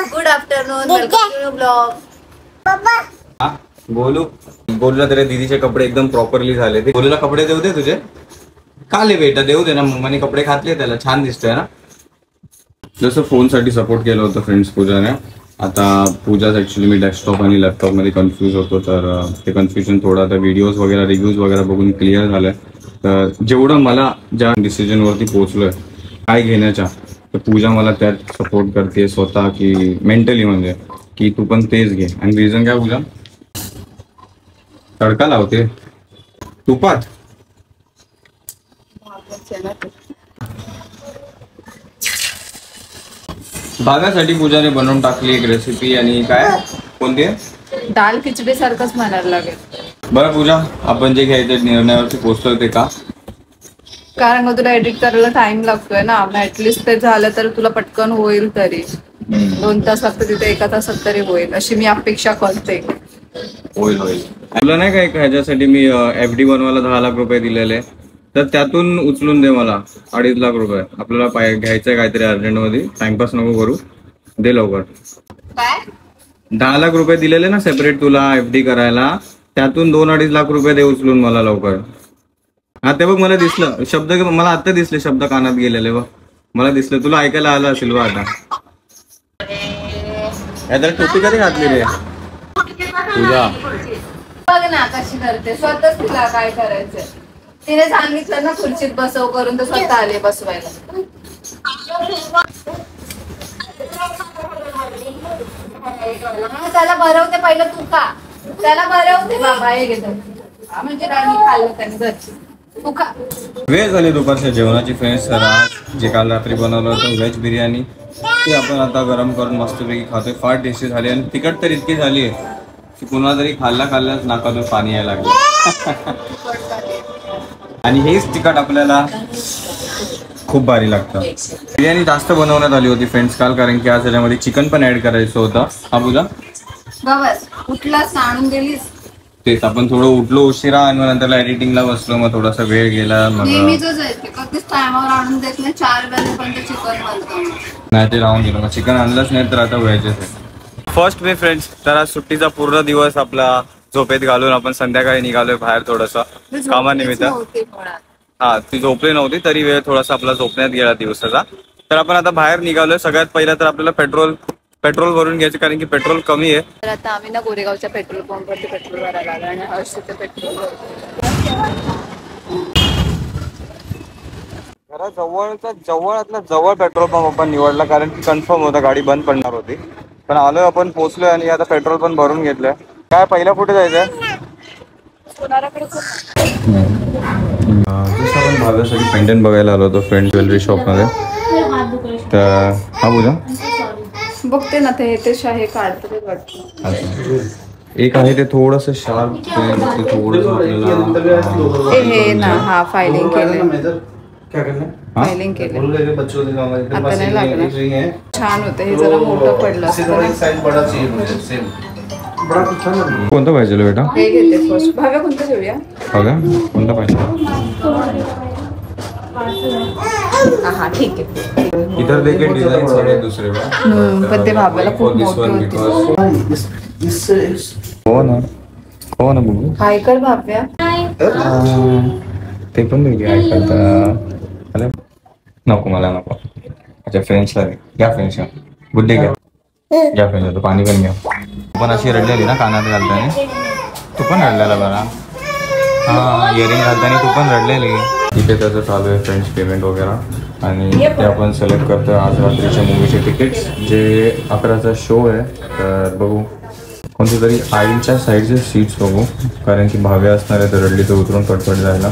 Good afternoon, welcome to blog. गोलूला तेरे दीदीचे कपडे एकदम प्रॉपरली झाले. ते गोलूला कपडे देऊ दे तुझे. का ले बेटा, देऊ दे ना. मम्माने कपडे घातले त्याला, छान दिसतोय ना. जसं फोनसाठी सपोर्ट केलं होतं फ्रेंड्स पूजाने, आता पूजाच ऍक्च्युली मी डेस्कटॉप आणि लॅपटॉप मध्ये कन्फ्यूज होतो. तर ते कन्फ्युजन थोडं आता व्हिडिओज वगैरे रिव्ह्यूज वगैरे बघून क्लिअर झालंय. तर जेवढं मला ज्या डिसिजनवरती पोहोचलोय काय घेण्याच्या, तर पूजा मला त्यात सपोर्ट करते स्वतः, की मेंटली म्हणजे की तू पण तेच घे. आणि रिझन काय पूजा, तडका लावते तुपात. भागासाठी पूजाने बनवून टाकली एक रेसिपी. आणि काय कोणती आहे, दाल खिचडी सारखंच म्हणायला लागेल. बरं पूजा, आपण जे घ्यायचं निर्णयावरती पोहोचतोय ते का, कारण मग तुला एडिट करायला टाइम लागतोय ना. ऍटलिस्ट ते झालं तर तुला पटकन होईल, तरी 2 तास लागतं तिथे, 1 तासात तरी होईल अशी मी अपेक्षा करते. होईल होईल. तुला नाही काय ह्याच्यासाठी मी FD बनवायला 10 लाख रुपये दिलेले, तर त्यातून उचलून दे मला 2.5 लाख रुपये. आपल्याला घ्यायचंय काहीतरी अर्जंट मध्ये, टाइमपास नको करू, दे लवकर. काय 10 लाख रुपये दिलेले ना सेपरेट तुला FD करायला, त्यातून 2-2.5 लाख रुपये दे उचलून मला लवकर. हा ते बघ, मला दिसलं शब्द, मला आता दिसले शब्द कानात गेलेले बघ, मला दिसलं. तुला ऐकायला आलं असेल बघ आता. याला टोपी कधी घातली रे तुझा, बघ ना कशी करते स्वतःच. तिला काय करायचंय तिने सांगितलं ना, खुर्चीत बसव करून, तर स्वतः आले बसवायला. त्याला भरवते पहिलं, तू का त्याला भरवते बाबा, हे घेतो म्हणजे राणी खाल्लं त्याने घरची. तू खा. वेळ झाली दुपारच्या जेवणाची फ्रेंड्स. तर आज जे काल रात्री बनवलं होतं व्हेज बिर्याणी, ती आपण आता गरम करून मस्तपैकी खातोय. फार टेस्टी झाली आणि तिखट तर इतकी झाली आहे की पुन्हा तरी खाल्ल्याच नाकातून पाणी यायला लागलं. आणि हेच तिखट आपल्याला खूप भारी लागतं. बिर्याणी जास्त बनवण्यात आली होती फ्रेंड्स काल, कारण की आज त्याच्यामध्ये चिकन पण ऍड करायचं होतं. हा पूजा बस उठलास आणून गेलीस. तेच आपण थोडं उठलो उशिरा आणि नंतर एडिटिंगला बसलो, मग थोडासा वेळ गेला. मग नेहमीच आहे ते, कधीच टायमावर आणून देत नाही. 4 वाजेपर्यंत चिकन बनतं. नाही ते राहून गेलं, मग चिकन आणलंच नाही, तर आता व्हायचंच आहे. First day friends. तर आज सुट्टीचा पूर्ण दिवस आपला झोपेत घालून आपण संध्याकाळी निघालोय बाहेर थोडंसं कामानिमित्त. हा, ती झोपली नव्हती तरी वेळ थोडासा आपला झोपण्यात गेला दिवसाचा. तर आपण आता बाहेर निघालोय. सगळ्यात पहिला तर आपल्याला पेट्रोल भरून घ्यायचं, कारण की पेट्रोल कमी आहे. तर आता आम्ही ना गोरेगावच्या पेट्रोल पंपवरती पेट्रोल भरायला आलो आणि हर्षचे पेट्रोल जवळातला जवळ पेट्रोल पंप आपण निवडला, कारण की कन्फर्म होता गाडी बंद पडणार होती. पण आलोय आपण, पोहोचलोय आणि आता पेट्रोल पण भरून घेतलंय. काय पहिला कुठे जायचंय, आपण भागासाठी पेंडंट बघायला आलो होतो फ्रेंड ज्वेलरी शॉप मध्ये. तर हा पूजा बघते ना, ते शाही काढतो ते वाटतं. एक आहे ते थोडंसं शार्प, हे ना. हा फायलिंग केलं, फायलिंग केलं आता नाही लागणार. छान होतं हे, जरा मोठं पडलं असतं. कोणतं पाहिजे बेटा, हे घेते फर्स्ट. भाव्या कोणतं घेऊया, बघा कोणतं पाहिजे. हा ठीक आहे. इतर देखील डिझाईन्स आहेत दुसरे, पण ते भाव्याला खूप मोठं होतं. हो ना बघू. काय कर भाव्या, ते पण नाही काय करता. नको मला नको. अच्छा फ्रेंड्सला घ्या, फ्रेंड्सला गुड्डे घ्या फ्रेंड्स. तो पाणी पण घ्या. पण अशी रडलेली ना कानात घालताना, तू पण रडलेला बरा. हा, इयरिंग घालताना तू पण रडलेली. इथे त्याचं चालू आहे फ्रेंड्स पेमेंट वगैरे, आणि ते आपण सिलेक्ट करतोय आज रात्रीच्या मूवीचे तिकीट्स. जे 11चा शो आहे, तर बघू कोणती तरी आईच्या साईडचे सीट्स बघू, कारण की भाव्या असणार आहे, तर रडली तर उतरून पटपट जायला.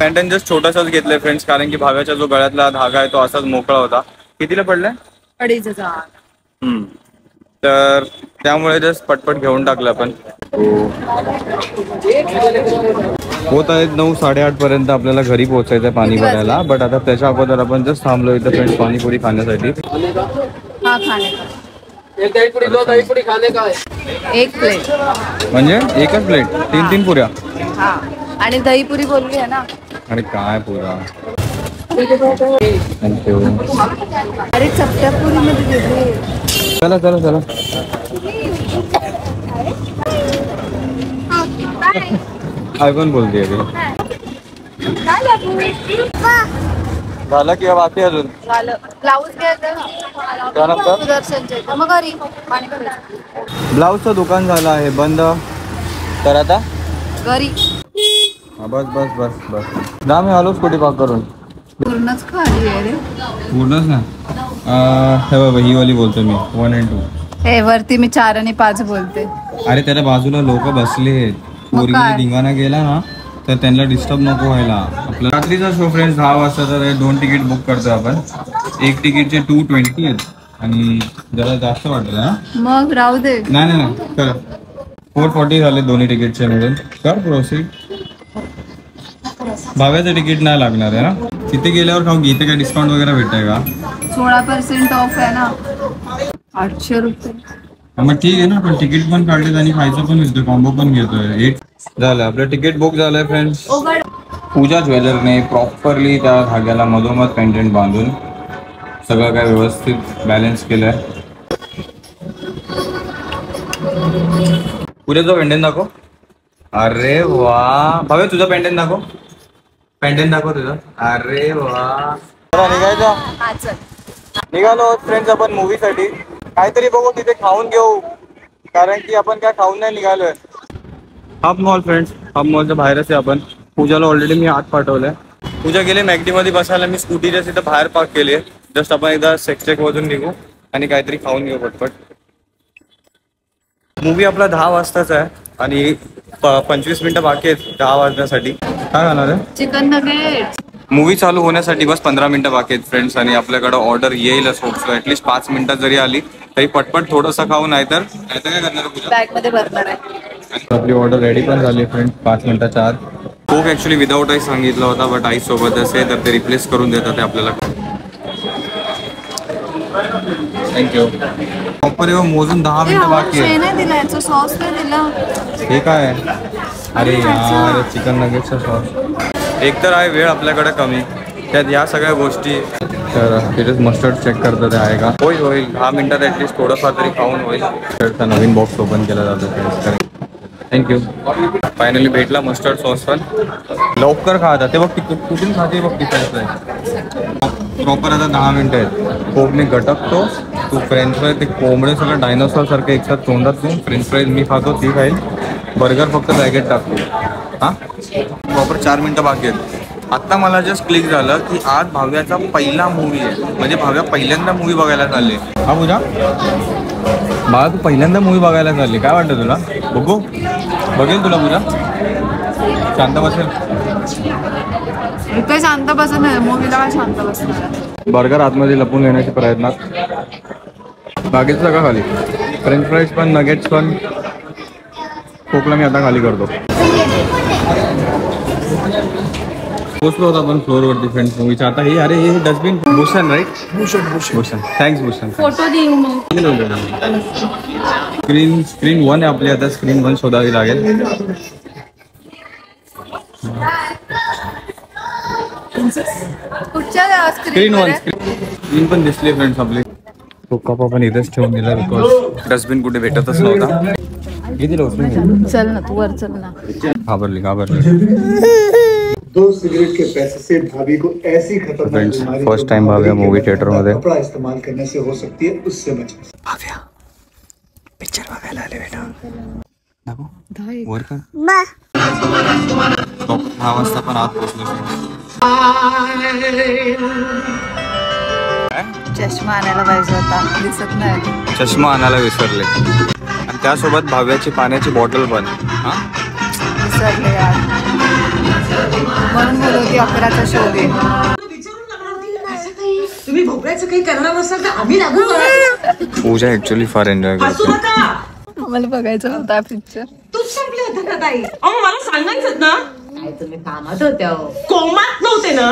पॅन्टन जस्ट छोटासाच घेतलाय फ्रेंड्स, कारण की भाव्याचा जो गळ्यातला धागा आहे तो असाच मोकळा होता. कितीला पडलाय, 2,500. तर त्यामुळे जस्ट पटपट घेऊन टाकलं आपण. होत आहेत 9-8:30 पर्यंत आपल्याला घरी पोहोचायचं पाणी भरायला. बट आता त्याच्या अगोदर आपण जस्ट थांबलो इथं फ्रेंड्स पाणीपुरी खाण्यासाठी. हा, खाणे एक प्लेट, म्हणजे एकच प्लेट 3 पुऱ्या. हा, आणि दहीपुरी बोलली आहे ना. आणि काय पुरा, अरे चपट्या पुरी मध्ये घेतली. चला चला चला. काय पण बोलते झालं किंवा बाकी अजून ब्लाऊज घ्यायचं मग घरी पाणी करायचं. ब्लाऊजचं दुकान झालं आहे बंद. तर आता घरी बस बस बस बस जा. मी आलो स्कूटी पार्क करून. पूर्णच खाली आहे रे. पूर्णच ना. हे बाबा ही वाली बोलतो मी 1 and 2. हे वरती मी 4 आणि 5 बोलते. अरे त्याच्या बाजूला लोक बसले आहेत. पोरीने धिंगाणा गेला ना तर त्यांना डिस्टर्ब नको व्हायला. आपला रात्रीचा शो फ्रेंड्स 10 वाजता. तर 2 तिकीट बुक करतो आपण. एक तिकीटचे 220 आहेत आणि जरा जास्त वाटलं ना. मग राहू दे. नाही नाही नाही कर. 440 झाले दोन्ही तिकीटचे मिळून. कर प्रोसीड. भाव्याचं तिकीट नाही लागणार आहे ना. तिथे गेल्यावर खाऊ इथे काय डिस्काउंट वगैरे भेटतंय का. 16% ऑफ आहे ना. 800 रुपये. मग ठीक आहे ना. पण तिकीट पण काढलेत आणि खायचं पण घेतोय. कॉम्बो पण घेतोय. एक झालं आपलं तिकीट बुक झालंय फ्रेंड्स. पूजा ज्वेलरने प्रॉपरली त्या धाग्याला मधोमध पेंडेंट बांधून सगळं काय व्यवस्थित बॅलन्स केलंय. पूजाचा पेंडेंट दाखव. अरे वा. भावे तुझा पेंडेंट दाखव. पेंडेंट दाखव तुझं. अरे वा. निघायचं. निघालो फ्रेंड्स आपण मूवीसाठी. काहीतरी बघू तिथे खाऊन घेऊ. कारण की आपण काय खाऊन नाही निघालोय. Hub mall friends. हब मॉलच्या बाहेरच आहे आपण. पूजाला ऑलरेडी मी आत पाठवलंय. पूजा गेली मॅगडी मध्ये बसायला. मी स्कूटीच्या तिथं बाहेर पार्क केली आहे. जस्ट आपण एकदा सेक्स चेक वाजून निघू आणि काहीतरी खाऊन घेऊ पटपट. मूवी आपला 10 वाजताच आहे आणि 25 मिनिटं बाकी आहेत 10 वाजण्यासाठी. काय खाणार आहे. Chicken nuggets. मूवी चालू होण्यासाठी बस 15 मिनिटं बाकी आहेत फ्रेंड्स. आणि आपल्याकडं ऑर्डर येईलच होप्सो. ॲटलीस्ट 5 मिनिटात जरी आली तरी पटपट थोडंसं खाऊ. नाहीतर काय करणार पूजा. बॅग मध्ये भरणार आहे. आपली ऑर्डर रेडी पण झाली फ्रेंड्स 5 मिनिटाच्या आत. कोक ॲक्च्युली विदाऊट आईस सांगितला होता बट आईस सोबत असेल तर ते रिप्लेस करून देतात ते आपल्याला. थँक्यू. प्रॉपर येऊन मोजून 10 मिनिटं बाकी आहे. नाही दिला याचा सॉस नाही दिला. हे काय आहे. अरे यार चिकन नगेट्सचा सॉस. एक तर आहे वेळ आपल्याकडे कमी त्यात या सगळ्या गोष्टी. तर तिथेच मस्टर्ड चेक करतं ते आहे का. होईल होईल 10 मिनिटात ॲटलीस्ट थोडंफार तरी खाऊन होईल. मस्टर्डचा नवीन बॉक्स ओपन केला जातो. थँक्यू. फायनली भेटला मस्टर्ड सॉस पण. लवकर खा आता. ते बघ कुठून खाते बघ तिथे. प्रॉपर आता 10 मिनिटं आहेत. कोकने गटकतो. तू फ्रेंच फ्राय ते कोंबडे सगळं डायनोसॉर सारखं एकसाथ तोंडात तू. फ्रेंच फ्राईज मी खातो ती खाईल. बर्गर फक्त पॅकेट टाकतो. हां प्रॉपर 4 मिनिटं बाकी आहेत. आत्ता मला जस्ट क्लिक झालं की आज भाव्याचा पहिला मूवी आहे. म्हणजे भाव्या पहिल्यांदा मूवी बघायला चालले. हा पूजा बाळा तू पहिल्यांदा मूवी बघायला चालली. काय वाटतं तुला. बघू बघेल तुला पूजा. शांत बसेल. काही शांत बसत नाही. मूवीला काय शांत बसणार. बर्गर आतमध्ये लपून घेण्याच्या प्रयत्नात. बाकीचं सगळं खाली. फ्रेंच फ्राईज पण नगेट्स पण. कोकला मी आता खाली करतो. पोचलो होता आपण फ्लोअरवरती फ्रेंड्स मूवीच्या. आता हे अरे हे dustbin. Bhushan right. Bhushan thanks Bhushan. Photo देऊ मग. स्क्रीन 1 आहे आपली. आता स्क्रीन 1 शोधावी लागेल. कुठच्या स्क्रीन 1 स्क्रीन पण दिसली फ्रेंड्स आपली. कोका पण इथेच ठेवून दिला बिकॉज डस्टबिन कुठे भेटतच नव्हता. किती चल ना तू वर चल ना. घाबरली. 2 सिगरेट के पैसे से भाभी को ऐसी खतरनाक बीमारी first time Bhavya movie theatre मध्ये कपड़ा इस्तेमाल करने से हो सकती है. उससे बचें. भाव्या पिक्चर बघायला आले बेटा. वर कर. 10 वाजता पण आत पोहोचलो. चष्मा आणायला पाहिजे होता. दिसत नाही. चष्मा आणायला विसरले आणि त्यासोबत भाव्याची पाण्याची बॉटल पण. हा विसरले यार. म्हणून बोलत होती 11चा शो दे. तुम्ही भोपळ्याचं काही करणार नसाल तर आम्ही लागू करा. पूजा ऍक्च्युली फार एन्जॉय करते. मला बघायचा होता पिक्चर. तूच संपले होते का ताई. अहो मला सांगायचं ना. काय तुम्ही कामात होत्या. कोमात नव्हते ना.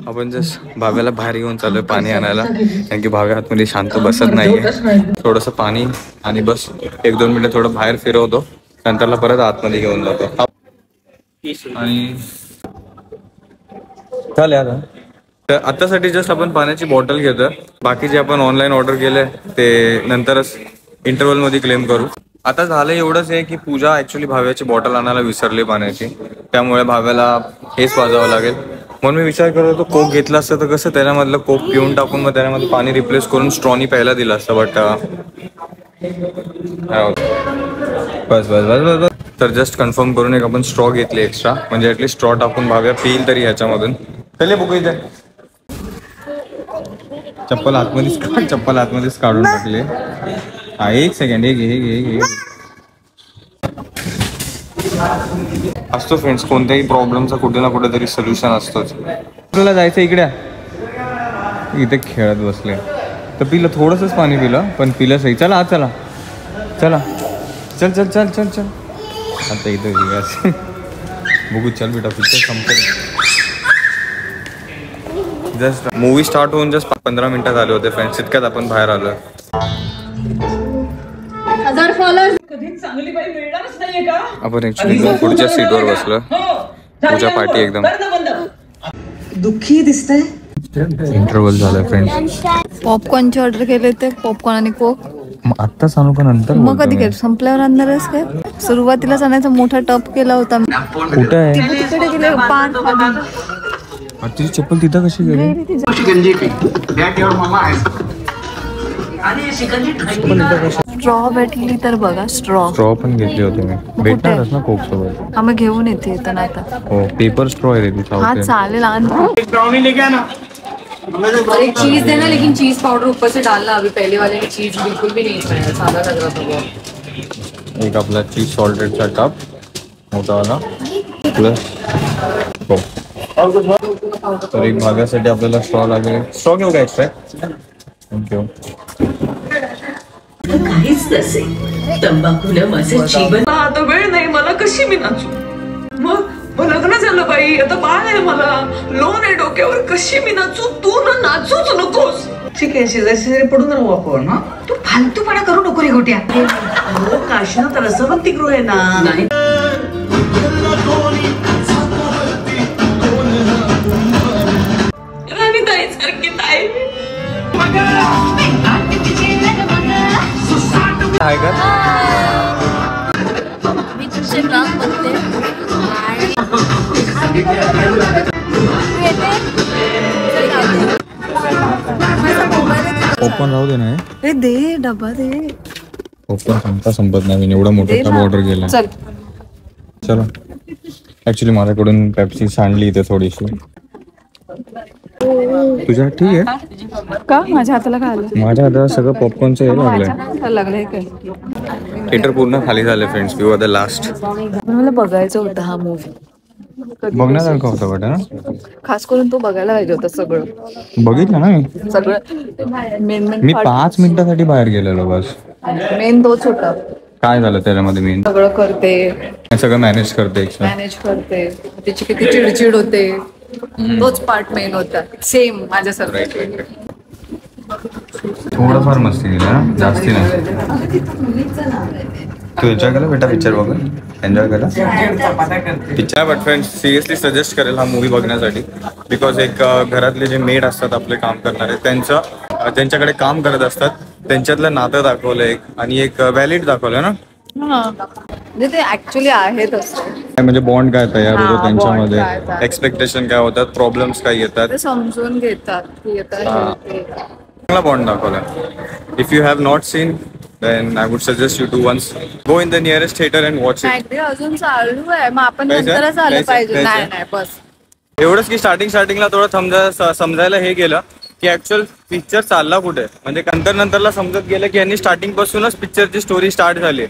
आपण जस्ट भाव्याला बाहेर घेऊन चाललोय पाणी आणायला. कारण की भाव्या आतमध्ये शांत बसत नाहीये. थोडंसं पाणी आणि बस 1-2 मिनिटं थोडं बाहेर फिरवतो. नंतरला परत आतमध्ये घेऊन जातो. आणि चालेल आता तर आतासाठी जस्ट आपण पाण्याची बॉटल घेतो. बाकी जे आपण ऑनलाईन ऑर्डर केले ते नंतरच इंटरव्हल मध्ये क्लेम करू. आता झालं एवढंच आहे की पूजा ऍक्च्युली भाव्याची बॉटल आणायला विसरली पाण्याची, त्यामुळे भाव्याला हेच वाजावं लागेल. म्हणून मी विचार करत होतो कोक घेतला असतं तर कसं त्याच्यामधलं कोक पिऊन टाकून मग त्याच्यामध्ये पाणी रिप्लेस करून स्ट्रॉनी प्यायला दिलं असतं. बट बस बस बस बस बस. तर जस्ट कन्फर्म करून एक आपण स्ट्रॉ घेतली एक्स्ट्रा, म्हणजे ऍटलीस्ट स्ट्रॉ टाकून भाव्या पिईल तरी ह्याच्यामधून. पहिले बघू इथे चप्पल आतमध्येच काढून टाकले. हा एक सेकंड, एक असतो फ्रेंड्स. कोणत्याही प्रॉब्लेमचा कुठे ना कुठेतरी सोल्युशन असतोच. आपल्याला जायचं इकडे, इथे खेळत बसले तर पिलं थोडंसंच पाणी पिलं, पण पिलं सही. चला चला चला चल चल चल चल चल. आता इथं बघू. चल बेटा पिक्चर संपत. जस्ट मूवी स्टार्ट होऊन जस्ट 15 मिनिटात आले होते फ्रेंड्स. इतक्यात आपण बाहेर आलो. 1000 फॉलोअर्स. कधी चांगली बाई मिळणारच नाहीये का? आपण ऍक्च्युली पुढच्या सीटवर बसलो. पूजा पार्टी एकदम दुःखी दिसतंय. इंटरव्हल झालं फ्रेंड्स. पॉपकॉर्नचे ऑर्डर केले होते, पॉपकॉर्न आणि कोक. आत्ता सांगू का नंतर? मग कधी केलं? संपल्यावर आणणारच काय? सुरुवातीलाच आणायचा मोठा टप केला होता. कुठं आहे? तिकडे गेले पान. तुझी चप्पल तिथं कशी गेली? स्ट्रॉ भेटली तर बघा. स्ट्रॉ पण घेतली होती मी. भेटणारच ना कोक सोबत. आम्ही घेऊन येते येताना आता. हो पेपर स्ट्रॉ आहे रे तिचा. हाँ चालेल. ब्राउनी लेके आना. और एक चीज देना, लेकिन चीज पाउडर ऊपर से डालना. अभी पहले वाले ने चीज बिल्कुल भी नहीं खाया, सादा लग रहा था वो. एक आपला चीज सॉल्टेडचा टप मोठा वाला प्लस हो. तर एक भागासाठी आपल्याला स्ट्रॉ लागेल. स्ट्रॉ घेऊ का एक्स्ट्रा? थँक्यू. काहीच नसे. तंबाखूला माझं जीवन. आता वेळ नाही मला. कशी मी नाचू? मग लग्न झालं बाई, आता बाळ आहे मला, लोन आहे डोक्यावर. कशी मी नाचू? तू ना नाचूच नकोस. ठीक आहे, शेजारी पडून राहू आपण. ना तू फालतूपणा करू नको रे गोट्या. काशीना तर रसवंतीगृह आहे ना. नाही राणीताई सारखी ताई. काय कर? मी तुझे काम बघते. ओपन राहू दे ना. दे डबा दे. ओपन संपत नाही. मी एवढा मोठा टब ऑर्डर केला. चल चलो. ऍक्च्युली माझ्याकडून पेप्सी सांडली इथे थोडीशी. तुझ्या ठीक आहे का? माझ्या हाताला काय आलं? माझ्या हाताला सगळं पॉपकॉर्नचं हे लागलंय. लागलंय काय? थिएटर पूर्ण खाली झाले friends. We were the last. मला बघायचं होतं हा मूवी. बघण्यासारखं होतं वाटतं ना. खास करून तो बघायला पाहिजे होता. सगळं बघितलं ना मी. सगळं मेन मी 5 मिनिटासाठी बाहेर गेलेलो बस. मेन तोच होता. काय झालं त्याच्यामध्ये? मेन सगळं करते, सगळं मॅनेज करते. मॅनेज करते. तिची किती चिडचिड होते. तोच पार्ट मेन होता. सेम माझ्यासारखं. थोडंफार मस्ती केली ना, जास्ती नाही. तू एन्जॉय केला बेटा पिक्चर बघून? एन्जॉय केला picture. But friends seriously suggest करेल हा मूवी बघण्यासाठी. बिकॉज एक घरातले जे मेड असतात आपले काम करणारे, त्यांच्याकडे काम करत असतात, त्यांच्यातलं नातं दाखवलं एक. आणि एक व्हॅलिड दाखवलं ना. म्हणजे ते ऍक्च्युली आहेत असं. म्हणजे बॉन्ड काय तयार होतो त्यांच्यामध्ये, एक्सपेक्टेशन काय होतात, प्रॉब्लेम्स काय येतात, ते समजून घेतात की चांगला बॉन्ड दाखवला. If you have not seen then I would suggest you to once go in the nearest theater and watch it. अजून चालू आहे. मग आपण नंतरच आलं पाहिजे. नाही बस एवढंच की स्टार्टिंगला थोडं समजायला हे गेलं की ऍक्च्युअल पिक्चर चालला कुठे. म्हणजे नंतरला समजत गेलं की यांनी स्टार्टिंग पासूनच पिक्चरची स्टोरी स्टार्ट झाली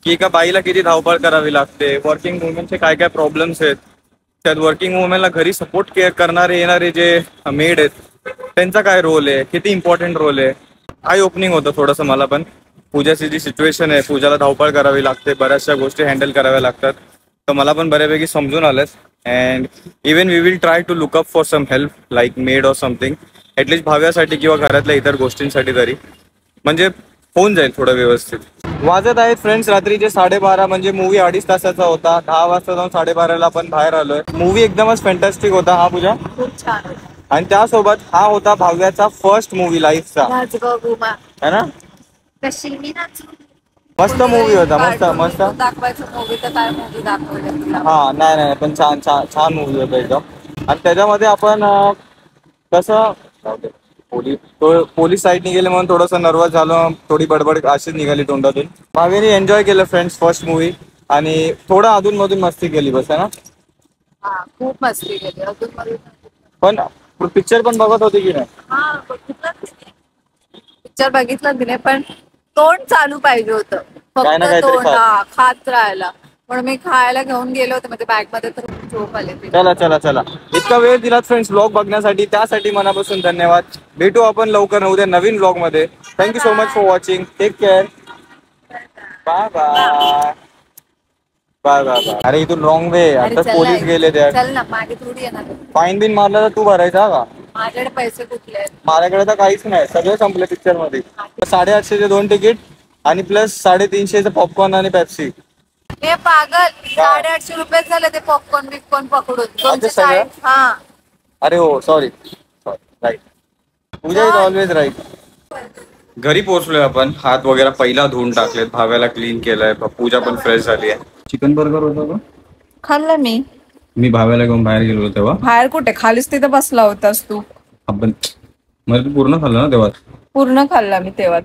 की एका बाईला किती धावपळ करावी लागते, वर्किंग वुमेनचे काय काय प्रॉब्लेम्स आहेत, त्यात वर्किंग वुमेनला घरी सपोर्ट करणारे येणारे जे मेड आहेत त्यांचा काय रोल आहे, किती इम्पॉर्टंट रोल आहे. आय ओपनिंग होतं थोडंसं मला पण. पूजाची जी सिच्युएशन आहे, पूजाला धावपळ करावी लागते, बऱ्याचशा गोष्टी हँडल कराव्या लागतात, तर मला पण बऱ्यापैकी समजून आलं. And even we will try to look up for some help like maid or something, at least भाव्यासाठी किंवा घरातल्या इतर गोष्टींसाठी तरी, म्हणजे होऊन जाईल थोडं व्यवस्थित. वाजत आहेत फ्रेंड्स रात्रीचे 12:30. म्हणजे मूवी 2.5 तासाचा होता. 10 वाजता जाऊन 12:30ला आपण बाहेर आलोय. मूवी एकदमच फॅन्टॅस्टिक होता. हा पूजा खूप छान होता. आणि त्यासोबत हा होता भाव्याचा फर्स्ट मूवी लाईफचा, है ना? कशी मी नाचू. मस्त मूवी होता, मस्त मस्त. दाखवायचं मूवी तर काय मूवी दाखवलं तुला? हा नाही नाही पण छान छान छान मूवी होता एकदम. आणि त्याच्यामध्ये आपण कसं पोलीस साईडने गेले म्हणून थोडंसं नर्वस झालो, थोडी बडबड अशीच निघाली तोंडातून. भावेने एन्जॉय केलं फ्रेंड्स फर्स्ट मूवी आणि थोडं अधून मधून मस्ती केली बस, आहे ना? हा खूप मस्ती केली अजून मध्ये. पण पिक्चर पण बघत होती की नाही? हा पिक्चर बघितलं तिने, पण तोंड चालू पाहिजे होतं, काय ना फक्त काहीतरी तोंड खात राहायला. पण मी खायला घेऊन गेले होते म्हणजे बॅग मध्ये, तर झोप आले. चला चला चला, इतका वेळ दिलात फ्रेंड्स ब्लॉग बघण्यासाठी, त्यासाठी मनापासून धन्यवाद. भेटू आपण लवकर उद्या नवीन ब्लॉग मध्ये. Thank you so much for watching. Take care. Bye bye bye bye bye. अरे इथून रॉंग वे, आता पोलीस गेले त्या. चल ना, मागे थोडी येणार. फाईन बिन मारला तर तू भरायचा का? माझ्याकडे पैसे कुठले आहेत? माझ्याकडे तर काहीच नाही, सगळे संपले पिक्चर मध्ये. 850चे 2 तिकीट आणि प्लस 350चे पॉपकॉर्न आणि पेप्सी. हे पागल, 850 रुपये झाले ते पॉपकॉर्न बिपकॉर्न पकडून. अच्छा, सगळं? हा. अरे हो sorry right. Pooja is always right. घरी पोहोचलोय आपण, हात वगैरे पहिला धुवून टाकलेत, भाव्याला क्लीन केलंय, पूजा पण फ्रेश झाली आहे. चिकन बर्गर होता का? खाल्लं मी भाव्याला घेऊन बाहेर गेलो होतो तेव्हा. बाहेर कुठे, खालीच तिथे बसला होतास तू. आपण म्हणजे तू पूर्ण खाल्लं ना तेव्हा? पूर्ण खाल्ला मी तेव्हाच.